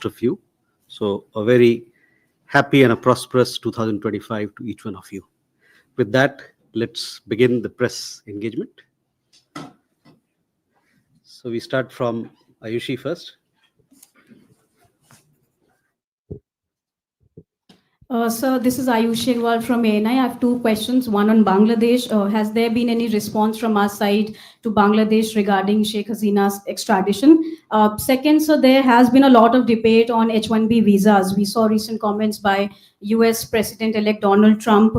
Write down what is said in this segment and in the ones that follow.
most of you. So a very happy and a prosperous 2025 to each one of you. With that, let's begin the press engagement. So we start from Ayushi first. Sir, this is Ayushi Agarwal from MEA. I have two questions. One on Bangladesh. Has there been any response from our side to Bangladesh regarding Sheikh Hasina's extradition? Second, sir, there has been a lot of debate on H-1B visas. We saw recent comments by US President-elect Donald Trump,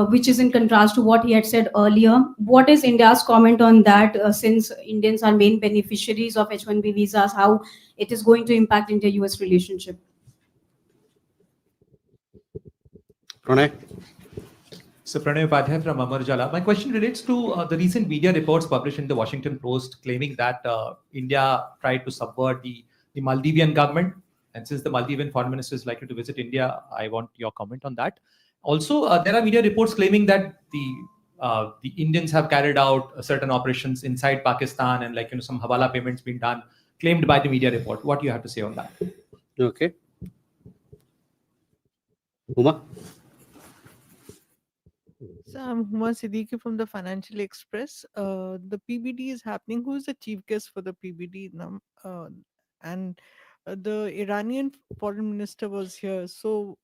which is in contrast to what he had said earlier. What is India's comment on that, since Indians are main beneficiaries of H-1B visas, how it is going to impact India-US relationship? Pranay. So Pranay Upadhyay from Amar Ujala. My question relates to the recent media reports published in the Washington Post claiming that India tried to subvert the Maldivian government. And since the Maldivian foreign minister is likely to visit India, I want your comment on that. Also, there are media reports claiming that the Indians have carried out certain operations inside Pakistan and some Hawala payments being done, claimed by the media report. What do you have to say on that? Okay. Uma. So I'm Huma Siddiqui from the Financial Express. The PBD is happening. Who is the chief guest for the PBD? And the Iranian foreign minister was here. So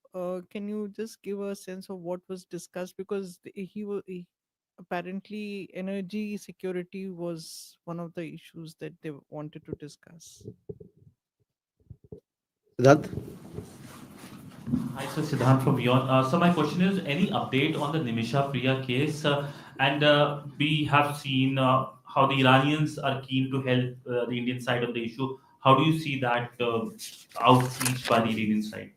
can you just give a sense of what was discussed? Because apparently energy security was one of the issues that they wanted to discuss. Siddharth. Hi, sir. Siddharth from Beyond. So my question is, any update on the Nimisha Priya case? We have seen how the Iranians are keen to help the Indian side of the issue. How do you see that outreach by the Iranian side?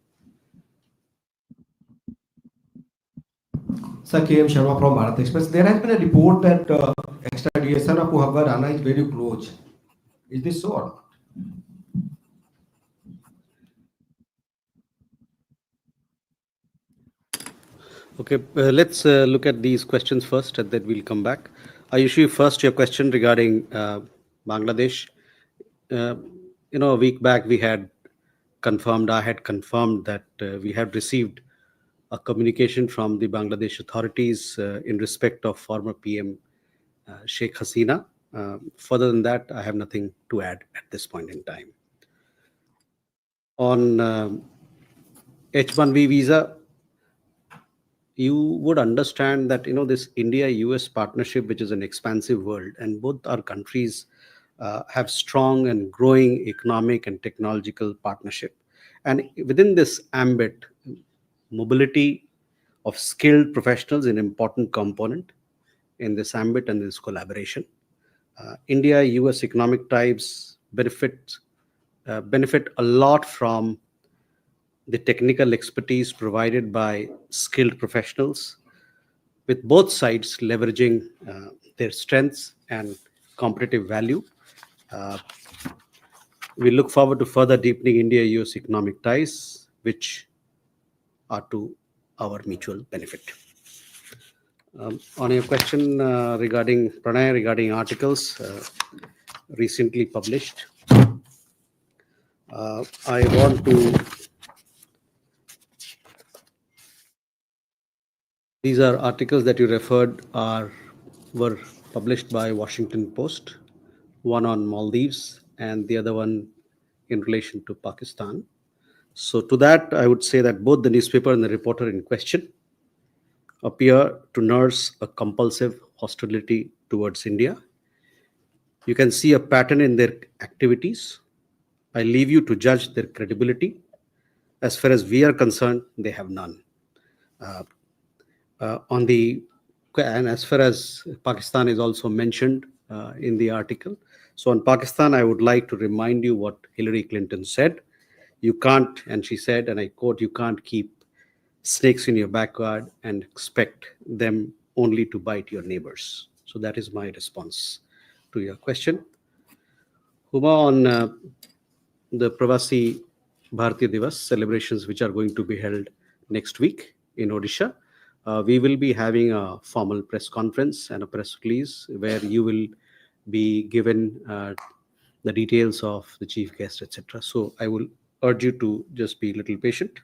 Sir, KM Sharma from Bharat Express. There has been a report that extradition of Pooja Rana is very close. Is this so or not? Okay, let's look at these questions first, and then we'll come back. Ayushi, first your question regarding Bangladesh. A week back I had confirmed that we had received a communication from the Bangladesh authorities in respect of former PM Sheikh Hasina. Further than that, I have nothing to add at this point in time. On H-1B visa, you would understand that this India-US partnership, which is an expansive world, and both our countries have strong and growing economic and technological partnership. And within this ambit, mobility of skilled professionals is an important component in this ambit and this collaboration. India-US economic ties benefit a lot from the technical expertise provided by skilled professionals, with both sides leveraging their strengths and competitive value. We look forward to further deepening India-US economic ties, which are to our mutual benefit. On your question regarding Pranay, regarding articles recently published, I want to. These are articles that you referred were published by Washington Post, one on Maldives and the other one in relation to Pakistan. So to that, I would say that both the newspaper and the reporter in question appear to nurse a compulsive hostility towards India. You can see a pattern in their activities. I leave you to judge their credibility. As far as we are concerned, they have none. And as far as Pakistan is also mentioned in the article. So on Pakistan, I would like to remind you what Hillary Clinton said. You can't, and she said, and I quote, you can't keep snakes in your backyard and expect them only to bite your neighbors. So that is my response to your question. Huma, on the Pravasi Bharatiya Divas celebrations, which are going to be held next week in Odisha, we will be having a formal press conference and a press release where you will be given the details of the chief guest, etc. So I will urge you to just be a little patient.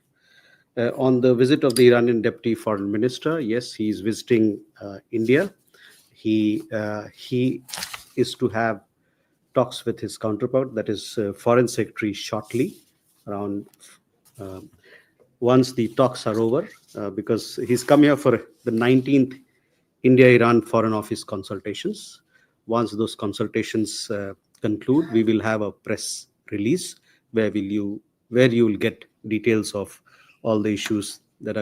On the visit of the Iranian Deputy Foreign Minister, yes, he is visiting India. He is to have talks with his counterpart, that is Foreign Secretary Shortly, around once the talks are over, because he's come here for the 19th India-Iran Foreign Office consultations. Once those consultations conclude, we will have a press release where you will get details of all the issues that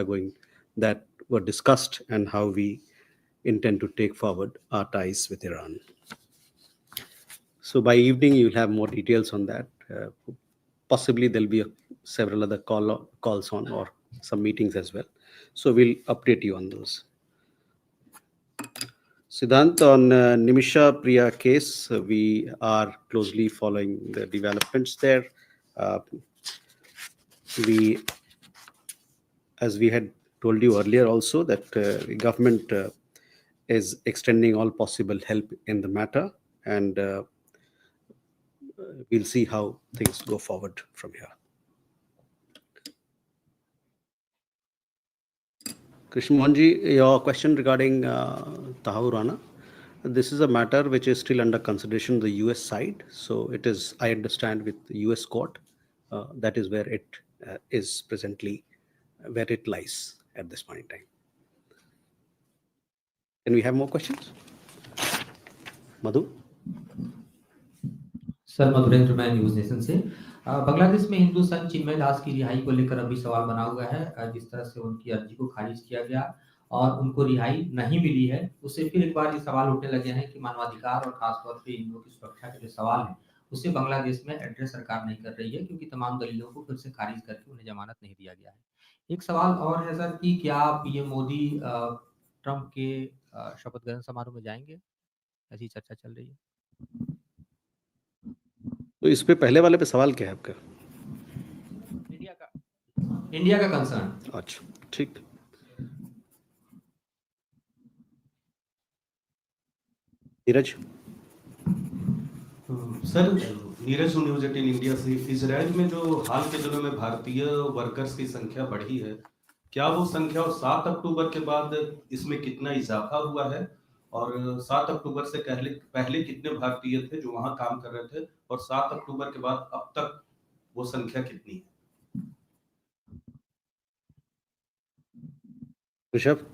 were discussed and how we intend to take forward our ties with Iran. So by evening, you'll have more details on that. Possibly there'll be several other calls on or some meetings as well. So we'll update you on those. Siddhant, on Nimisha Priya case, we are closely following the developments there. As we had told you earlier also, that the government is extending all possible help in the matter, and we'll see how things go forward from here. Krishna Mohanji, your question regarding Tahaur Rana. This is a matter which is still under consideration on the US side. So it is, I understand, with the US court. That is where it is presently, where it lies at this point in time. Can we have more questions? Madhu? Sir Madhurendra मैं news nation से बांग्लादेश में हिंदू संत चिन्मय दास की रिहाई को लेकर अभी सवाल बना हुआ है जिस तरह से उनकी अर्जी को खारिज किया गया और उनको रिहाई नहीं मिली है उससे फिर एक बार ये सवाल उठने लगे हैं कि मानवाधिकार और खासतौर पे हिंदुओं की सुरक्षा के जो सवाल है उसे बांग्लादेश में एड्रेस सरकार नहीं कर रही है क्योंकि तमाम दलीलों को फिर से खारिज करके उन्हें जमानत नहीं दिया गया है। एक सवाल और है सर कि क्या पीएम मोदी ट्रंप के शपथ ग्रहण समारोह में जाएंगे, ऐसी चर्चा चल रही है। तो इस पे पहले वाले पे सवाल क्या है आपका? इंडिया का कंसर्न। अच्छा, ठीक। Neeraj sir, Neeraj news 18 India से। इजराइल में जो हाल के दिनों में भारतीय वर्कर्स की संख्या बढ़ी है, क्या वो संख्या 7 अक्टूबर के बाद इसमें कितना इजाफा हुआ है और 7 अक्टूबर से पहले कितने भारतीय थे जो वहां काम कर रहे थे और 7 अक्टूबर के बाद अब तक वो संख्या कितनी है? Rishabh?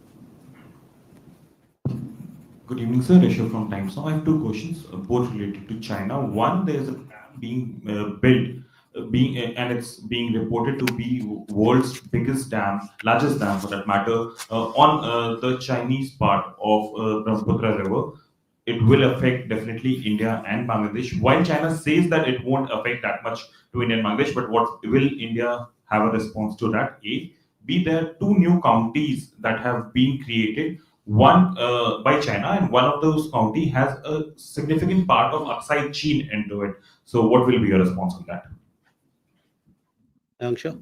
Good evening, sir. Rishabh from Times Now. I have two questions, both related to China. One, there is a dam being built, and it's being reported to be world's biggest dam, largest dam for that matter, on the Chinese part of Brahmaputra River. It will affect definitely India and Bangladesh. While China says that it won't affect that much to India and Bangladesh, but what will India have a response to that? A. B. There are two new counties that have been created. One by China, and one of those county has a significant part of Aksai Chin into it. So what will be your response on that? Ayangsha?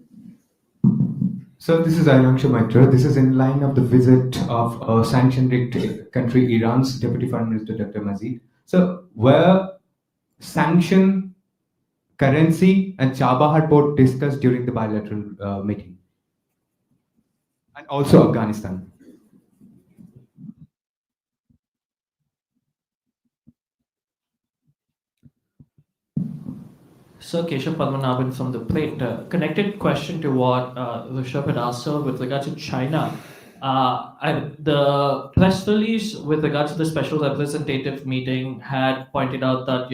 So this is Ayangsha Maitra. This is in line of the visit of a sanction-rigged country, Iran's Deputy Foreign Minister, Dr. Mazid. So were sanction, currency and Chabahar port discussed during the bilateral meeting? And also Afghanistan. Sir, Keshav Padmanabhan from The Plate. Connected question to what Rishabh had asked, sir, with regard to China. The press release with regard to the special representative meeting had pointed out that,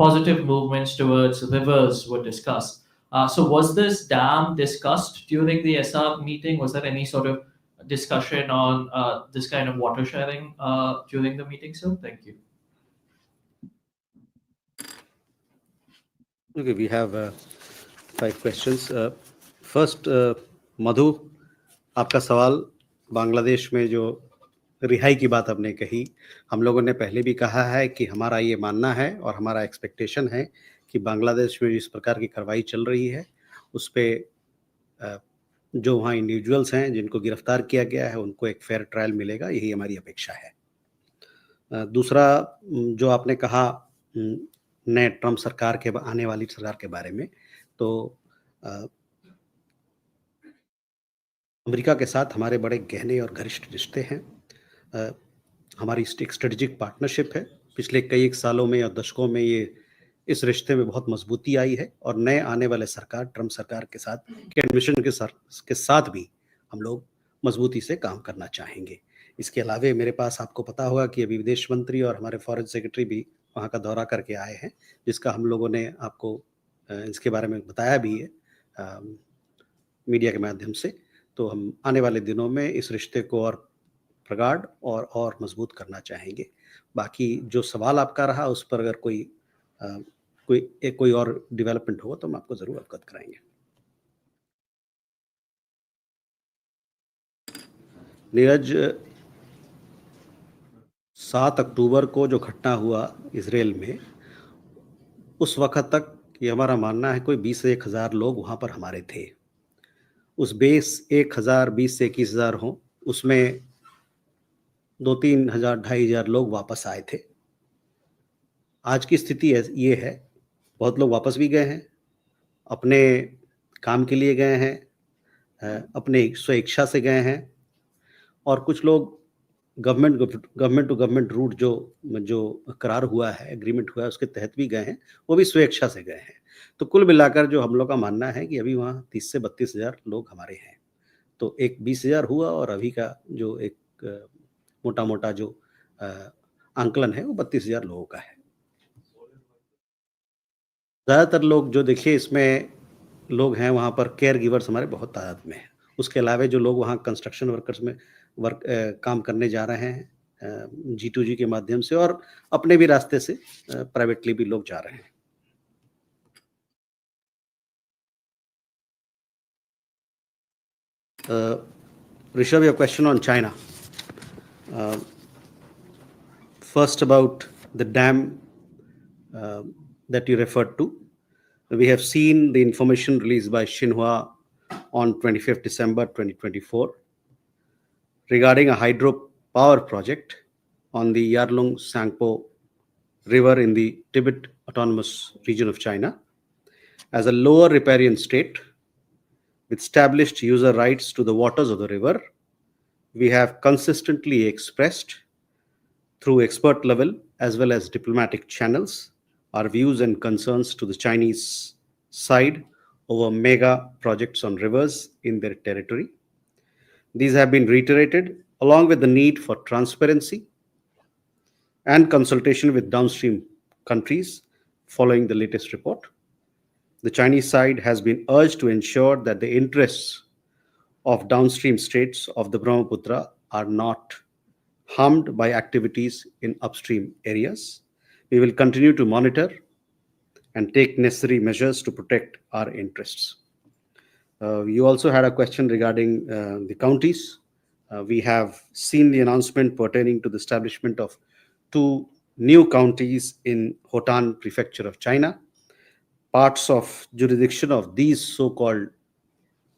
positive movements towards rivers were discussed. So was this dam discussed during the SR meeting? Was there any sort of discussion on this kind of water sharing during the meeting, sir? Thank you. Okay, we have 5 questions. First, मधु, आपका सवाल बांग्लादेश में जो रिहाई की बात आपने कही, हम लोगों ने पहले भी कहा है कि हमारा ये मानना है और हमारा एक्सपेक्टेशन है कि बांग्लादेश में जिस प्रकार की कार्रवाई चल रही है उस पे जो वहाँ इंडिविजुअल्स हैं जिनको गिरफ्तार किया गया है उनको एक फेयर ट्रायल मिलेगा, यही हमारी अपेक्षा है। दूसरा जो आपने कहा नए ट्रम्प सरकार के आने वाली सरकार के बारे में, तो अमेरिका के साथ हमारे बड़े गहने और घनिष्ठ रिश्ते हैं। हमारी एक स्ट्रेटेजिक पार्टनरशिप है। पिछले कई एक सालों में या दशकों में ये इस रिश्ते में बहुत मजबूती आई है, और नए आने वाले सरकार ट्रम्प सरकार के साथ के एडमिशन के साथ भी हम लोग मजबूती से काम करना चाहेंगे। इसके अलावे मेरे पास, आपको पता होगा कि अभी विदेश मंत्री और हमारे फॉरेन सेक्रेटरी भी वहाँ का दौरा करके आए हैं, जिसका हम लोगों ने आपको इसके बारे में बताया भी है मीडिया के माध्यम से। तो हम आने वाले दिनों में इस रिश्ते को और प्रगाढ़ और मजबूत करना चाहेंगे। बाकी जो सवाल आपका रहा, उस पर अगर कोई और डेवलपमेंट हो तो हम आपको ज़रूर अवगत कराएंगे। नीरज, 7 अक्टूबर को जो घटना हुआ इसराइल में, उस वक्त तक ये हमारा मानना है कोई 20 से 1,000 लोग वहाँ पर हमारे थे। उस बेस 1,000, 20 से 21,000 हों, उसमें 2-3 हज़ार, 2,500 लोग वापस आए थे। आज की स्थिति ये है, बहुत लोग वापस भी गए हैं, अपने काम के लिए गए हैं, अपने स्वेच्छा से गए हैं, और कुछ लोग गवर्नमेंट टू गवर्नमेंट रूट जो करार हुआ है, एग्रीमेंट हुआ है, उसके तहत भी गए हैं, वो भी स्वेच्छा से गए हैं। तो कुल मिलाकर जो हम लोग का मानना है कि अभी वहाँ 30 से 32,000 लोग हमारे हैं। तो एक 20,000 हुआ, और अभी का जो एक मोटा मोटा जो आंकलन है वो 32,000 लोगों का है। ज़्यादातर लोग जो देखिए इसमें लोग हैं वहाँ पर, केयर गिवर्स हमारे बहुत तादाद में हैं। उसके अलावा जो लोग वहाँ कंस्ट्रक्शन वर्कर्स में काम करने जा रहे हैं G2G के माध्यम से, और अपने भी रास्ते से प्राइवेटली भी लोग जा रहे हैं। Rishabh, your question on China. First about the dam that you referred to. We have seen the information released by Xinhua on 25th December 2024 regarding a hydropower project on the Yarlung Sangpo River in the Tibet Autonomous Region of China. As a lower riparian state with established user rights to the waters of the river, we have consistently expressed through expert level as well as diplomatic channels our views and concerns to the Chinese side over mega projects on rivers in their territory. These have been reiterated along with the need for transparency and consultation with downstream countries following the latest report. The Chinese side has been urged to ensure that the interests of downstream states of the Brahmaputra are not harmed by activities in upstream areas. We will continue to monitor and take necessary measures to protect our interests. You also had a question regarding the counties. We have seen the announcement pertaining to the establishment of 2 new counties in Hotan Prefecture of China. Parts of jurisdiction of these so-called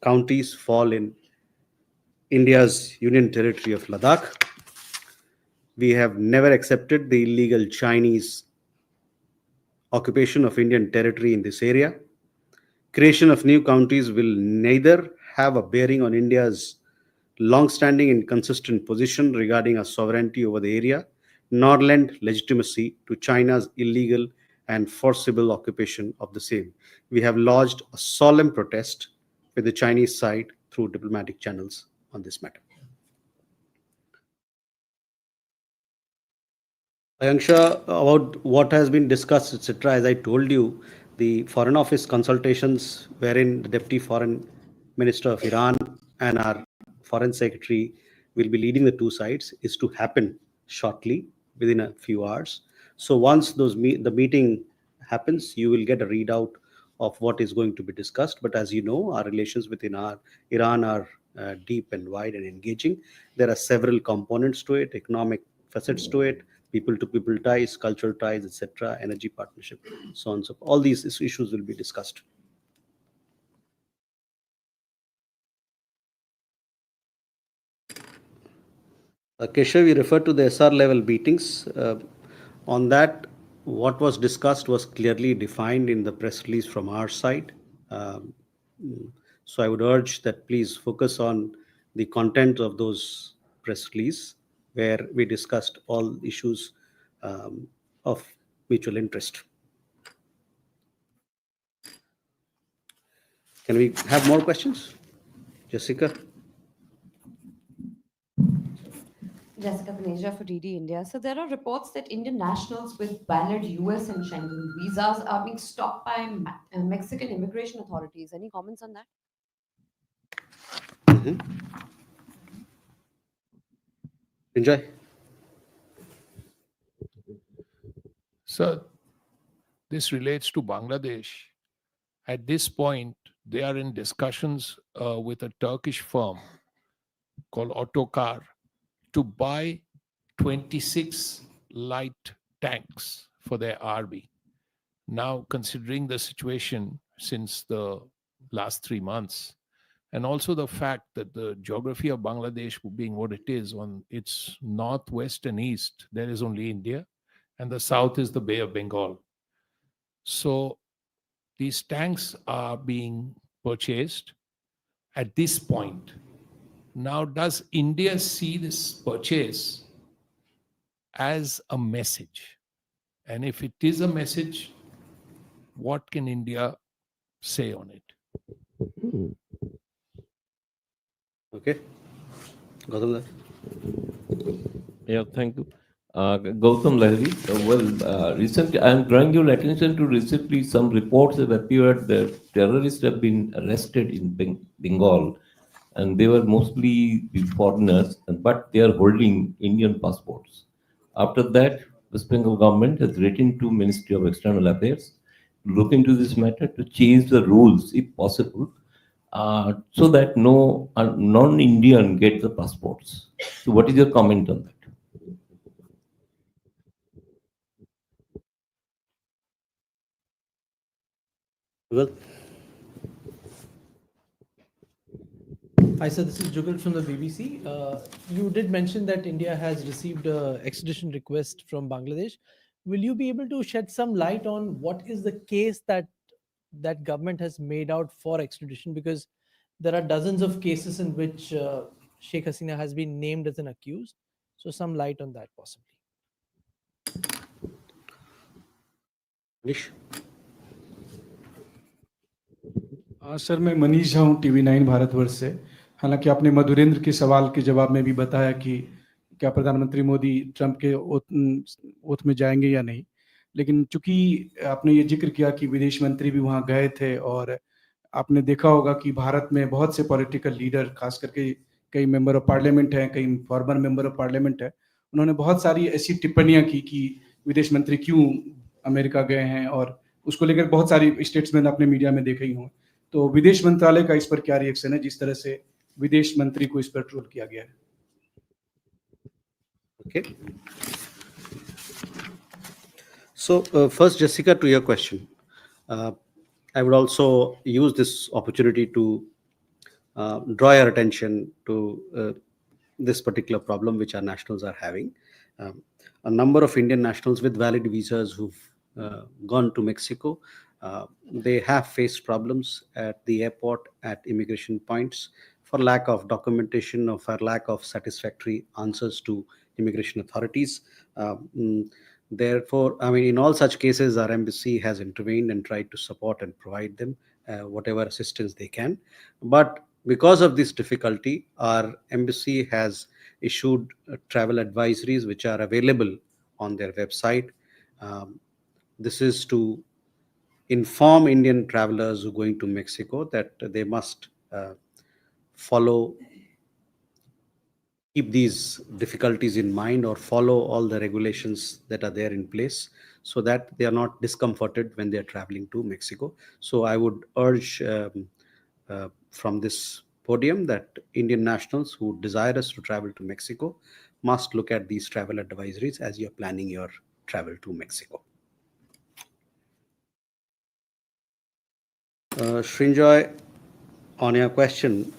counties fall in India's Union Territory of Ladakh. We have never accepted the illegal Chinese occupation of Indian territory in this area. Creation of new counties will neither have a bearing on India's long-standing and consistent position regarding our sovereignty over the area, nor lend legitimacy to China's illegal and forcible occupation of the same. We have lodged a solemn protest with the Chinese side through diplomatic channels on this matter. Ayanksha, about what has been discussed, etc., as I told you, the Foreign Office consultations wherein the Deputy Foreign Minister of Iran and our Foreign Secretary will be leading the two sides is to happen shortly, within a few hours. So once the meeting happens, you will get a readout of what is going to be discussed. But as you know, our relations with Iran are deep and wide and engaging. There are several components to it, economic facets to it, people-to-people ties, cultural ties, etc., energy partnership, so on. So all these issues will be discussed. Keshav, you referred to the SR level meetings. On that, what was discussed was clearly defined in the press release from our side. Um, so I would urge that please focus on the content of those press release where we discussed all issues of mutual interest. Can we have more questions? Jessica? Jessica Paneja for DD India. So there are reports that Indian nationals with valid US and Schengen visas are being stopped by Mexican immigration authorities. Any comments on that? Enjoy. So this relates to Bangladesh. At this point, they are in discussions with a Turkish firm called Otokar to buy 26 light tanks for their army. Now, considering the situation since the last 3 months, and also the fact that the geography of Bangladesh being what it is, on its northwest and east, there is only India, and the south is the Bay of Bengal. So these tanks are being purchased at this point. Now, does India see this purchase as a message? And if it is a message, what can India say on it? Okay. Gautam. Yeah, thank you. Gautam Lahiri. Recently, I am drawing your attention to recently some reports have appeared that terrorists have been arrested in Bengal, and they were mostly the foreigners, but they are holding Indian passports. After that, West Bengal government has written to Ministry of External Affairs to look into this matter to change the rules, if possible, so that no non-Indian get the passports. So, what is your comment on that? Well, hi, sir. This is Jugal from the BBC. You did mention that India has received an extradition request from Bangladesh. Will you be able to shed some light on what is the case that government has made out for extradition? Because there are dozens of cases in which Sheikh Hasina has been named as an accused. So some light on that possibly. Nish? Sir मैं मनीष झा हूँ TV 9 Bharatvarsh से। हालांकि आपने मधुरेंद्र के सवाल के जवाब में भी बताया कि क्या प्रधानमंत्री मोदी ट्रंप के ओथ में जाएंगे या नहीं, लेकिन चूंकि आपने ये जिक्र किया कि विदेश मंत्री भी वहाँ गए थे और आपने देखा होगा कि भारत में बहुत से पॉलिटिकल लीडर, खास करके कई मेंबर ऑफ पार्लियामेंट हैं, कई फॉर्मर मेंबर ऑफ पार्लियामेंट है, उन्होंने बहुत सारी ऐसी टिप्पणियां की कि विदेश मंत्री क्यों अमेरिका गए हैं, और उसको लेकर बहुत सारी स्टेट्समेंट आपने मीडिया में देखे ही हों। तो विदेश मंत्रालय का इस पर क्या रिएक्शन है, जिस तरह से विदेश मंत्री को इस पर ट्रोल किया गया है? Okay. So first, Jessica, to your question, I would also use this opportunity to draw your attention to this particular problem which our nationals are having. A number of Indian nationals with valid visas who've gone to Mexico, they have faced problems at the airport, at immigration points, for lack of documentation or for lack of satisfactory answers to immigration authorities. Therefore, I mean, in all such cases, our embassy has intervened and tried to support and provide them whatever assistance they can. But because of this difficulty, our embassy has issued travel advisories which are available on their website. This is to inform Indian travelers who are going to Mexico that they must keep these difficulties in mind or follow all the regulations that are there in place so that they are not discomforted when they are traveling to Mexico. So I would urge from this podium that Indian nationals who desire us to travel to Mexico must look at these travel advisories as you're planning your travel to Mexico. Srinjoy, on your question,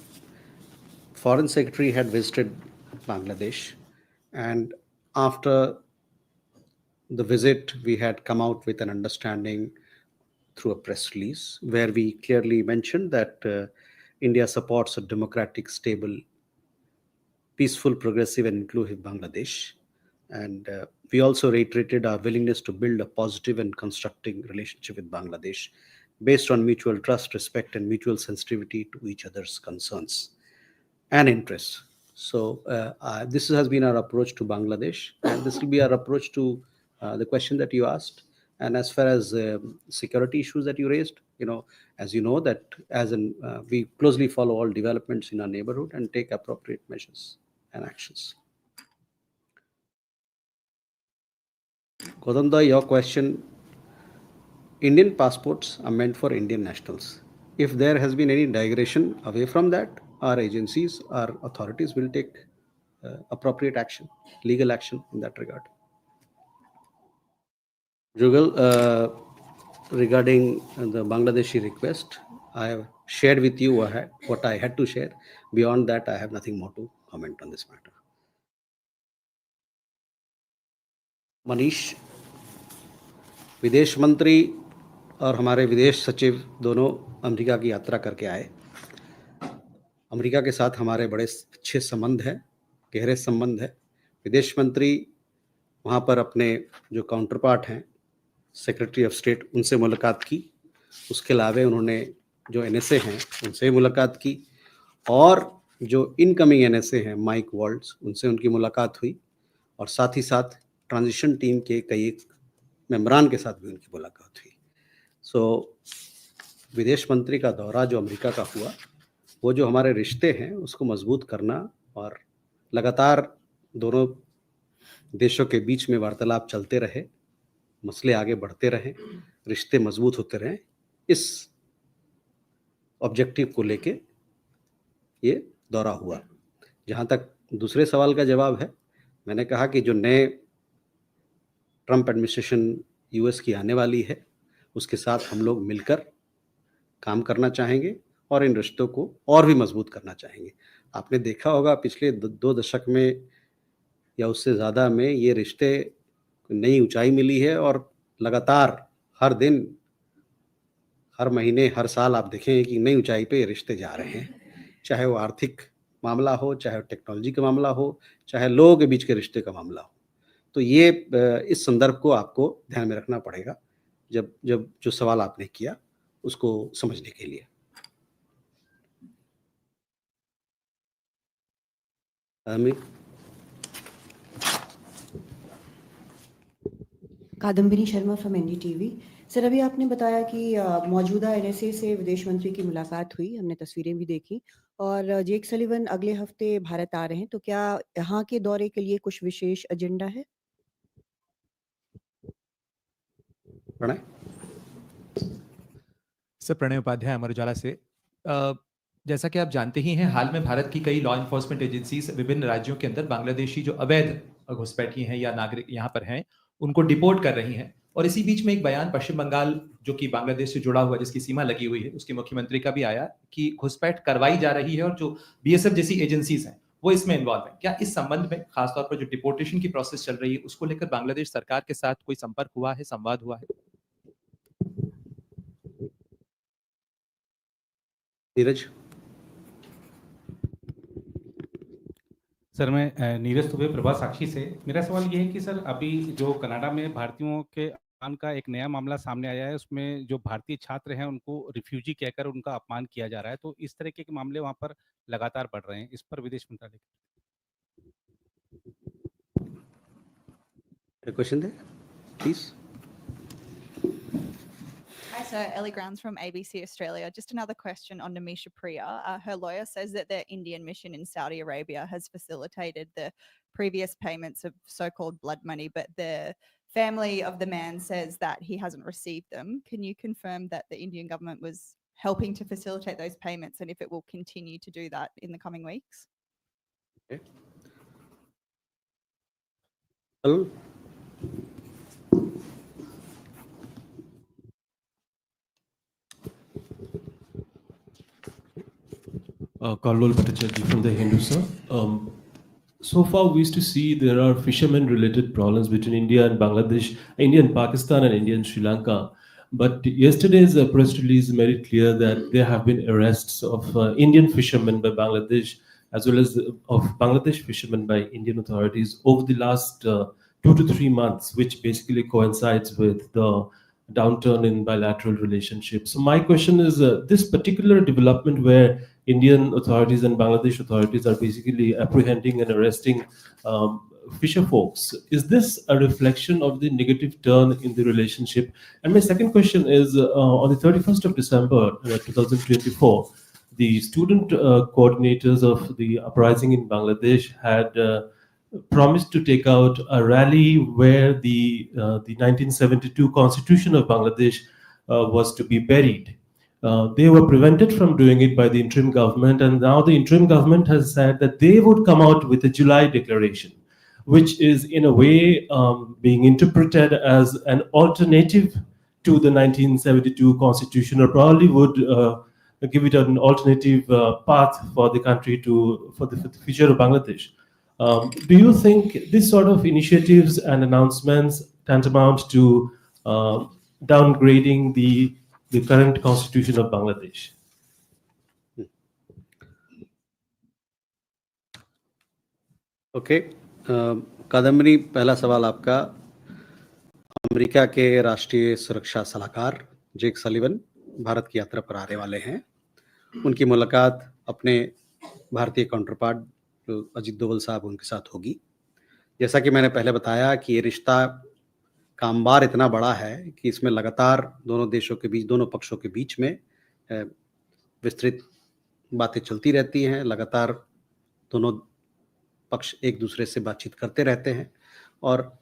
Foreign Secretary had visited Bangladesh, and after the visit, we had come out with an understanding through a press release where we clearly mentioned that India supports a democratic, stable, peaceful, progressive, and inclusive Bangladesh. And we also reiterated our willingness to build a positive and constructive relationship with Bangladesh based on mutual trust, respect, and mutual sensitivity to each other's concerns and interests. So this has been our approach to Bangladesh, and this will be our approach to the question that you asked. And as far as security issues that you raised, as you know that we closely follow all developments in our neighborhood and take appropriate measures and actions. Godanda, your question, Indian passports are meant for Indian nationals. If there has been any digression away from that, our agencies, our authorities will take appropriate action, legal action in that regard. Jugal, regarding the Bangladeshi request, I have shared with you what I had to share. Beyond that, I have nothing more to comment on this matter. Manish, विदेश मंत्री और हमारे विदेश सचिव दोनों America की यात्रा करके आए। अमेरिका के साथ हमारे बड़े अच्छे संबंध हैं, गहरे संबंध है। विदेश मंत्री वहाँ पर अपने जो काउंटर पार्ट हैं, सेक्रेटरी ऑफ स्टेट, उनसे मुलाकात की। उसके अलावा उन्होंने जो NSA हैं उनसे मुलाकात की, और जो इनकमिंग NSA हैं माइक वॉल्ट्स, उनसे उनकी मुलाकात हुई, और साथ ही साथ ट्रांजिशन टीम के कई मेंबरान के साथ भी उनकी मुलाकात हुई। विदेश मंत्री का दौरा जो अमेरिका का हुआ, वो जो हमारे रिश्ते हैं उसको मजबूत करना और लगातार दोनों देशों के बीच में वार्तालाप चलते रहे, मसले आगे बढ़ते रहें, रिश्ते मजबूत होते रहें, इस ऑब्जेक्टिव को लेके ये दौरा हुआ। जहाँ तक दूसरे सवाल का जवाब है, मैंने कहा कि जो नए ट्रंप एडमिनिस्ट्रेशन US की आने वाली है, उसके साथ हम लोग मिलकर काम करना चाहेंगे और इन रिश्तों को और भी मजबूत करना चाहेंगे। आपने देखा होगा पिछले 2 दशक में या उससे ज़्यादा में ये रिश्ते नई ऊंचाई मिली है, और लगातार हर दिन, हर महीने, हर साल आप देखें कि नई ऊंचाई पे ये रिश्ते जा रहे हैं। चाहे वो आर्थिक मामला हो, चाहे टेक्नोलॉजी का मामला हो, चाहे लोगों के बीच के रिश्ते का मामला हो। तो ये इस संदर्भ को आपको ध्यान में रखना पड़ेगा जब जो सवाल आपने किया उसको समझने के लिए। Kadambini Sharma from NDTV। Sir, अभी आपने बताया कि मौजूदा NSA से विदेश मंत्री की मुलाकात हुई, हमने तस्वीरें भी देखी, और जेक सलिवन अगले हफ्ते भारत आ रहे हैं, तो क्या यहाँ के दौरे के लिए कुछ विशेष एजेंडा है? प्रणय सर, प्रणय उपाध्याय, अमर उजाला से। जैसा कि आप जानते ही हैं, हाल में भारत की कई लॉ इन्फोर्समेंट एजेंसीज विभिन्न राज्यों के अंदर बांग्लादेशी जो अवैध घुसपैठी हैं या नागरिक यहाँ पर हैं, उनको डिपोर्ट कर रही हैं। और इसी बीच में एक बयान पश्चिम बंगाल, जो कि बांग्लादेश से जुड़ा हुआ, जिसकी सीमा लगी हुई है, उसके मुख्यमंत्री का भी आया कि घुसपैठ करवाई जा रही है और जो BSF जैसी एजेंसीज हैं वो इसमें इन्वॉल्व है। क्या इस संबंध में, खासतौर पर जो डिपोर्टेशन की प्रोसेस चल रही है, उसको लेकर बांग्लादेश सरकार के साथ कोई संपर्क हुआ है, संवाद हुआ है? नीरज। सर, मैं नीरज दुबे, प्रभा साक्षी से। मेरा सवाल ये है कि सर, अभी जो कनाडा में भारतीयों के अपमान का एक नया मामला सामने आया है, उसमें जो भारतीय छात्र हैं उनको रिफ्यूजी कहकर उनका अपमान किया जा रहा है, तो इस तरह के मामले वहाँ पर लगातार बढ़ रहे हैं। इस पर विदेश मंत्रालय क्वेश्चन है, please. Hi, sir. Ellie Grounds from ABC Australia. Just another question on Nimisha Priya. Her lawyer says that the Indian mission in Saudi Arabia has facilitated the previous payments of so-called blood money, but the family of the man says that he hasn't received them. Can you confirm that the Indian government was helping to facilitate those payments, and if it will continue to do that in the coming weeks? Okay. Hello. Karlol Bhattacharjee from the Hindu, sir. so far we used to see there are fishermen-related problems between India and Bangladesh, India and Pakistan, and India and Sri Lanka. But yesterday's press release made it clear that there have been arrests of Indian fishermen by Bangladesh, as well as of Bangladesh fishermen by Indian authorities over the last 2 to 3 months, which basically coincides with the downturn in bilateral relationships. So my question is, this particular development where Indian authorities and Bangladesh authorities are basically apprehending and arresting fisher folks, is this a reflection of the negative turn in the relationship? And my second question is, on the 31st of December 2024, the student coordinators of the uprising in Bangladesh had promised to take out a rally where the 1972 Constitution of Bangladesh was to be buried. They were prevented from doing it by the interim government, and now the interim government has said that they would come out with a July declaration, which is in a way being interpreted as an alternative to the 1972 Constitution, or probably would give it an alternative path for the country for the future of Bangladesh. Do you think this sort of initiatives and announcements tantamount to downgrading the current constitution of Bangladesh? Okay Kadambari, पहला सवाल आपका। America के राष्ट्रीय सुरक्षा सलाहकार जेक Sullivan Bharat की यात्रा पर आने वाले हैं। उनकी मुलाकात अपने भारतीय काउंटरपार्ट अजित डोवल साहब उनके साथ होगी। जैसा कि मैंने पहले बताया कि ये रिश्ता का अंबार इतना बड़ा है कि इसमें लगातार दोनों देशों के बीच, दोनों पक्षों के बीच में विस्तृत बातें चलती रहती हैं। लगातार दोनों पक्ष एक दूसरे से बातचीत करते रहते हैं और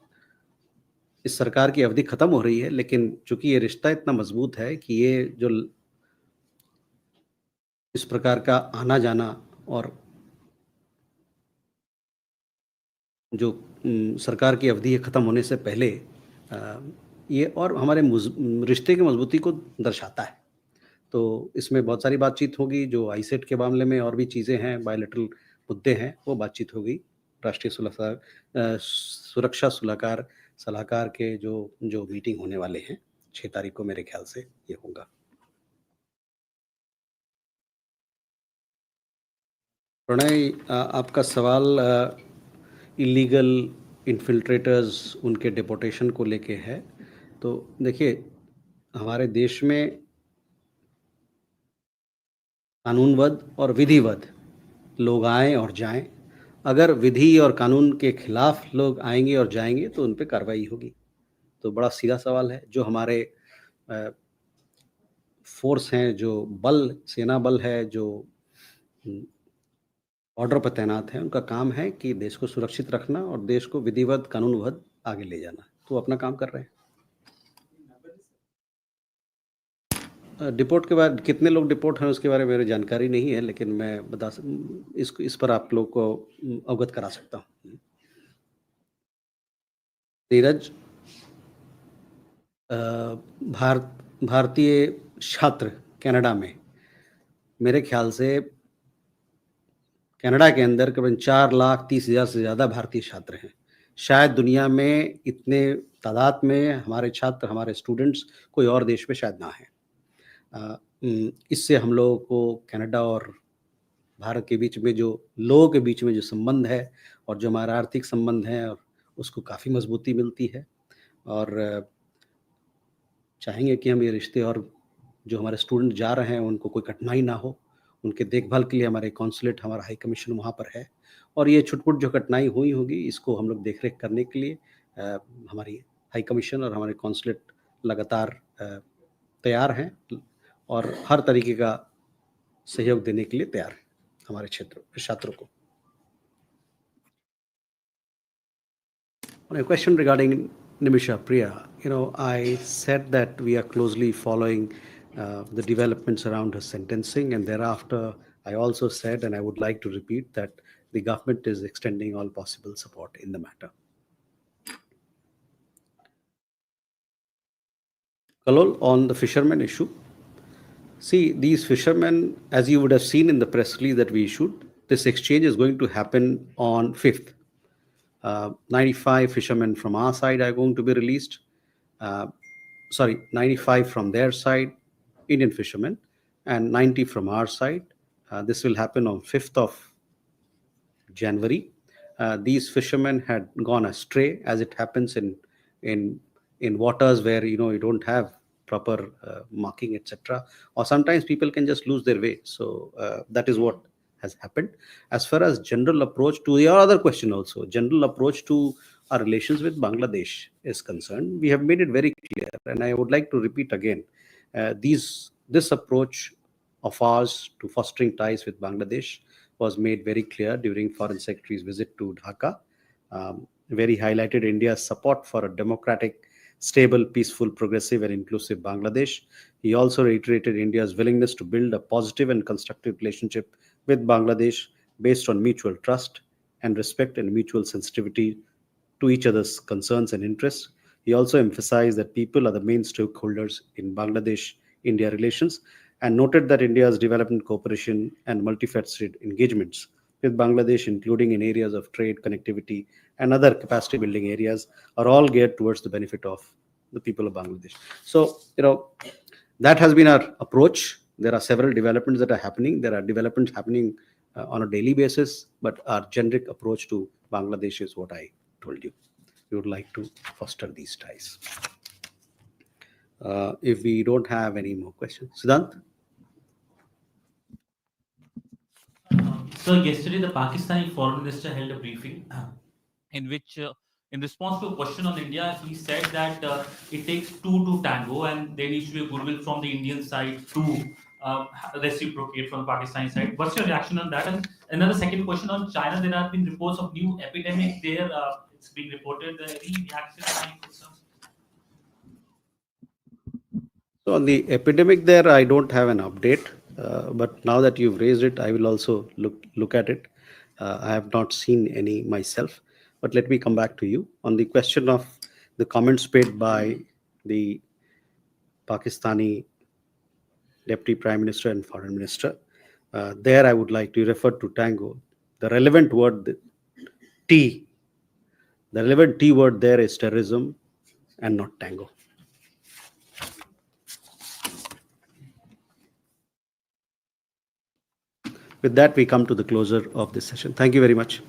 इस सरकार की अवधि खत्म हो रही है, लेकिन चूंकि ये रिश्ता इतना मजबूत है कि ये जो इस प्रकार का आना जाना और जो सरकार की अवधि खत्म होने से पहले ये और हमारे रिश्ते की मजबूती को दर्शाता है। तो इसमें बहुत सारी बातचीत होगी, जो आईसेट के मामले में और भी चीज़ें हैं, बायलैटरल मुद्दे हैं, वो बातचीत होगी। राष्ट्रीय सुरक्षा सलाहकार के जो मीटिंग होने वाले हैं 6 तारीख को, मेरे ख्याल से ये होगा। प्रणय, आपका सवाल इलीगल इन्फिल्ट्रेटर्स, उनके डिपोर्टेशन को लेके है। तो देखिए, हमारे देश में कानूनबद्ध और विधिवद्ध लोग आएँ और जाएँ। अगर विधि और कानून के खिलाफ लोग आएंगे और जाएंगे तो उन पे कार्रवाई होगी। तो बड़ा सीधा सवाल है। जो हमारे फोर्स हैं, जो बल, सेना बल है, जो ऑर्डर पर तैनात हैं, उनका काम है कि देश को सुरक्षित रखना और देश को विधिवद्ध, कानूनबद्ध आगे ले जाना। तो अपना काम कर रहे हैं। डिपोर्ट के बाद कितने लोग डिपोर्ट हैं उसके बारे में मेरी जानकारी नहीं है, लेकिन मैं बता इस पर आप लोग को अवगत करा सकता हूँ। नीरज, भारतीय छात्र कनाडा में, मेरे ख्याल से कनाडा के अंदर करीबन 4,30,000 से ज़्यादा भारतीय छात्र हैं। शायद दुनिया में इतने तादाद में हमारे छात्र, हमारे स्टूडेंट्स कोई और देश में शायद ना हैं। इससे हम लोगों को कनाडा और भारत के बीच में, जो लोगों के बीच में जो संबंध है और जो हमारा आर्थिक संबंध है, और उसको काफ़ी मजबूती मिलती है। और चाहेंगे कि हम ये रिश्ते, और जो हमारे स्टूडेंट जा रहे हैं उनको कोई कठिनाई ना हो, उनके देखभाल के लिए हमारे कॉन्सुलेट, हमारा हाई कमीशन वहाँ पर है। और ये छुटपुट जो कठिनाई हुई होगी, इसको हम लोग देख रेख करने के लिए हमारी हाई कमीशन और हमारे कॉन्सुलेट लगातार तैयार हैं और हर तरीके का सहयोग देने के लिए तैयार है हमारे छात्रों को। On a question regarding Nimisha Priya, I said that we are closely following the developments around her sentencing, and thereafter I also said, and I would like to repeat, that the government is extending all possible support in the matter. Kalol, on the fishermen issue, see, these fishermen, as you would have seen in the press release that we issued, this exchange is going to happen on 5th. 95 fishermen from our side are going to be released. 95 from their side, Indian fishermen, and 90 from our side. This will happen on 5th of January. These fishermen had gone astray, as it happens in waters where you don't have proper marking, etc. Or sometimes people can just lose their way. So that is what has happened. As far as general approach to your other question, also general approach to our relations with Bangladesh is concerned, we have made it very clear, and I would like to repeat again, this approach of ours to fostering ties with Bangladesh was made very clear during Foreign Secretary's visit to Dhaka. Where he highlighted India's support for a democratic, stable, peaceful, progressive, and inclusive Bangladesh. He also reiterated India's willingness to build a positive and constructive relationship with Bangladesh based on mutual trust and respect and mutual sensitivity to each other's concerns and interests. He also emphasized that people are the main stakeholders in Bangladesh-India relations and noted that India's development cooperation and multifaceted engagements with Bangladesh, including in areas of trade, connectivity, and other capacity building areas, are all geared towards the benefit of the people of Bangladesh. So, that has been our approach. There are several developments that are happening. There are developments happening on a daily basis, but our generic approach to Bangladesh is what I told you. We would like to foster these ties. If we don't have any more questions, Siddhant? So yesterday, the Pakistani foreign minister held a briefing in which, in response to a question on India, he said that it takes two to tango, and there needs to be a goodwill from the Indian side to reciprocate from the Pakistani side. What's your reaction on that? And another second question on China. There have been reports of new epidemic there. It's being reported. Any reaction? Any concerns? So on the epidemic there, I don't have an update. But now that you've raised it, I will also look at it. I have not seen any myself, but let me come back to you on the question of the comments made by the Pakistani Deputy Prime Minister and Foreign Minister. There I would like to refer to tango. The relevant word, T, the relevant T word there is terrorism and not tango. With that, we come to the closure of this session. Thank you very much.